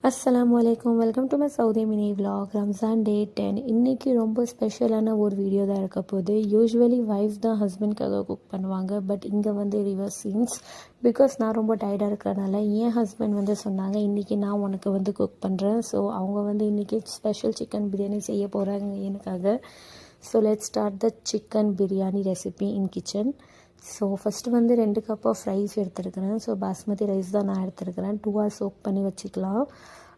அஸ்ஸலாமு welcome to my Saudi mini vlog. Ramzan day 10 இன்றைக்கி ரொம்ப ஸ்பெஷலான ஒரு வீடியோ தான் இருக்க போகுது. யூஸ்வலி வைஃப் தான் ஹஸ்பண்ட்காக குக் பண்ணுவாங்க. பட் இங்கே வந்து ரிவர்ஸ் சீன்ஸ். பிகாஸ் நான் ரொம்ப டயர்டாக இருக்கிறனால என் ஹஸ்பண்ட் வந்து சொன்னாங்க, இன்றைக்கி நான் உனக்கு வந்து குக் பண்ணுறேன். ஸோ அவங்க வந்து இன்றைக்கி ஸ்பெஷல் சிக்கன் பிரியாணி செய்ய போகிறாங்க எனக்காக. So let's start the chicken biryani recipe in kitchen. So first வந்து 2 கப் ஆஃப் ரைஸ் எடுத்துருக்கிறேன். ஸோ பாஸ்மதி ரைஸ் தான் நான் எடுத்துருக்கிறேன். 2 hours சோக் பண்ணி வச்சுக்கலாம்.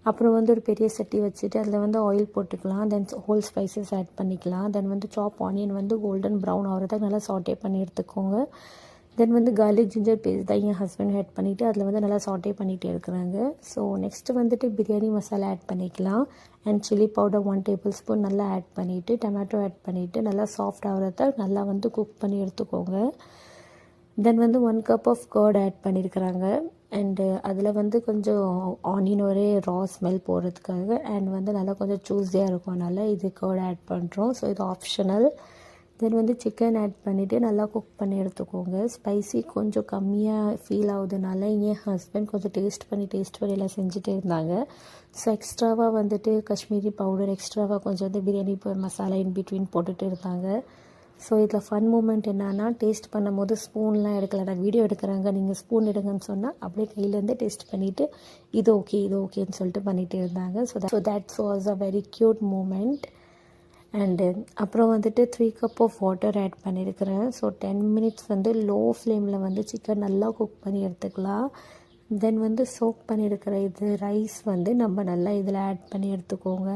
அப்புறம் வந்து ஒரு பெரிய சட்டி வச்சுட்டு அதில் வந்து ஆயில் போட்டுக்கலாம். தென் ஹோல் ஸ்பைசஸ் ஆட் பண்ணிக்கலாம். தென் வந்து சாப் ஆனியன் வந்து கோல்டன் ப்ரௌன் ஆகிறத நல்லா சாட்டே பண்ணி எடுத்துக்கோங்க. தென் வந்து கார்லிக் ஜிஞ்சர் பேஸ்ட் தான் என் ஹஸ்பண்ட் ஆட் பண்ணிவிட்டு அதில் வந்து நல்லா சாட்டே பண்ணிகிட்டு இருக்கிறாங்க. ஸோ நெக்ஸ்ட்டு வந்துட்டு பிரியாணி மசாலா ஆட் பண்ணிக்கலாம். அண்ட் சில்லி பவுடர் 1 tablespoon நல்லா ஆட் பண்ணிவிட்டு டொமேட்டோ ஆட் பண்ணிவிட்டு நல்லா சாஃப்ட் ஆகிறத நல்லா வந்து குக் பண்ணி எடுத்துக்கோங்க. தென் வந்து 1 cup ஆஃப் கர்ட் ஆட் பண்ணியிருக்கிறாங்க. அண்டு அதில் வந்து கொஞ்சம் ஆனியன் ஒரே ரா ஸ்மெல் போகிறதுக்காக அண்ட் வந்து நல்லா கொஞ்சம் சூஸியாக இருக்கும், அதனால் இது கர்ட் ஆட் பண்ணுறோம். ஸோ இது ஆப்ஷனல். தென் வந்து சிக்கன் ஆட் பண்ணிவிட்டு நல்லா குக் பண்ணி எடுத்துக்கோங்க. ஸ்பைசி கொஞ்சம் கம்மியாக ஃபீல் ஆகுதுனால என் ஹஸ்பண்ட் கொஞ்சம் டேஸ்ட் பண்ணி எல்லாம் செஞ்சுட்டே இருந்தாங்க. ஸோ எக்ஸ்ட்ராவாக வந்துட்டு காஷ்மீரி பவுடர் எக்ஸ்ட்ராவாக கொஞ்சம் வந்து பிரியாணி மசாலா இன் பிட்வீன் போட்டுகிட்டு இருந்தாங்க. ஸோ இதில் ஃபன் மூமெண்ட் என்னன்னா, டேஸ்ட் பண்ணும்போது ஸ்பூன்லாம் எடுக்கலை. நான் வீடியோ எடுக்கிறாங்க, நீங்கள் ஸ்பூன் எடுங்கன்னு சொன்னால் அப்படியே கையிலேருந்தே டேஸ்ட் பண்ணிவிட்டு இது ஓகேன்னு சொல்லிட்டு பண்ணிகிட்டே இருந்தாங்க. So that's was a very cute moment. And அப்புறம் வந்துட்டு 3 cup ஆஃப் வாட்டர் ஆட் பண்ணியிருக்கிறேன். ஸோ 10 minutes வந்து லோ ஃப்ளேமில் வந்து சிக்கன் நல்லா குக் பண்ணி எடுத்துக்கலாம். தென் வந்து சோக் பண்ணியிருக்கிற இது ரைஸ் வந்து நம்ம நல்லா இதில் ஆட் பண்ணி எடுத்துக்கோங்க.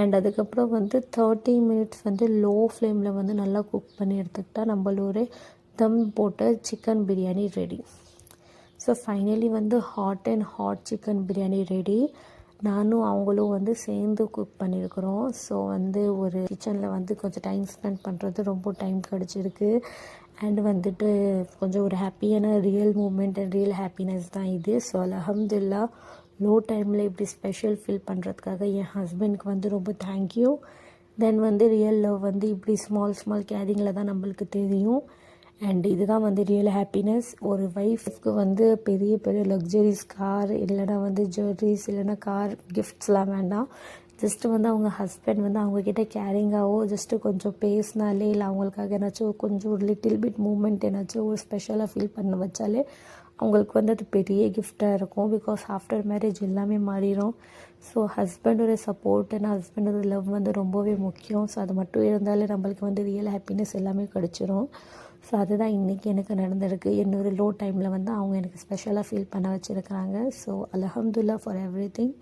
அண்ட் அதுக்கப்புறம் வந்து 30 minutes வந்து லோ ஃப்ளேமில் வந்து நல்லா குக் பண்ணி எடுத்துக்கிட்டால் நம்மளோட தம் போட்ட chicken biryani ready. So finally வந்து ஹாட் சிக்கன் பிரியாணி ரெடி. நானும் அவங்களும் வந்து சேர்ந்து குக் பண்ணியிருக்கிறோம். ஸோ வந்து ஒரு கிச்சனில் வந்து கொஞ்சம் டைம் ஸ்பெண்ட் பண்ணுறது ரொம்ப டைம் கிடச்சிருக்கு. அண்ட் வந்துட்டு கொஞ்சம் ஒரு ஹாப்பியான real moment and real happiness தான் இது. ஸோ அல்ஹம்துலில்லாஹ் லோ டைமில் இப்படி ஸ்பெஷல் ஃபீல் பண்ணுறதுக்காக என் ஹஸ்பண்ட்க்கு வந்து ரொம்ப தேங்க்யூ. தென் வந்து ரியல் லவ் வந்து இப்படி ஸ்மால் கேரிங்கில் தான் நம்மளுக்கு தெரியும். அண்ட் இதுதான் வந்து ரியல் ஹாப்பினஸ். ஒரு ஒய்ஃப்க்கு வந்து பெரிய லக்ஸரிஸ் கார் இல்லைனா வந்து ஜுவல்லரிஸ் இல்லைனா கார் கிஃப்ட்ஸ்லாம் வேண்டாம். ஜஸ்ட்டு வந்து அவங்க ஹஸ்பண்ட் வந்து அவங்கக்கிட்ட கேரிங்காகவோ ஜஸ்ட்டு கொஞ்சம் பேசினாலே இல்லை அவங்களுக்காக ஏதாச்சும் கொஞ்சம் ஒரு லிட்டில் பிட் மூமெண்ட் ஏதாச்சும் ஒரு ஸ்பெஷலாக ஃபீல் பண்ண வச்சாலே அவங்களுக்கு வந்து அது பெரிய கிஃப்டாக இருக்கும். பிகாஸ் ஆஃப்டர் மேரேஜ் எல்லாமே மாறிடும். ஸோ ஹஸ்பண்டோட சப்போர்ட் அண்ட் ஹஸ்பண்டோட லவ் வந்து ரொம்பவே முக்கியம். ஸோ அது மட்டும் இருந்தாலே நம்மளுக்கு வந்து ரியல் ஹாப்பினஸ் எல்லாமே கிடச்சிரும். ஸோ அதுதான் இன்றைக்கி எனக்கு நடந்திருக்கு. என்னோட லோ டைமில் வந்து அவங்க எனக்கு ஸ்பெஷலாக ஃபீல் பண்ண வச்சுருக்கிறாங்க. ஸோ அல்ஹம்துலில்லாஹ் ஃபார் எவ்ரிதிங்.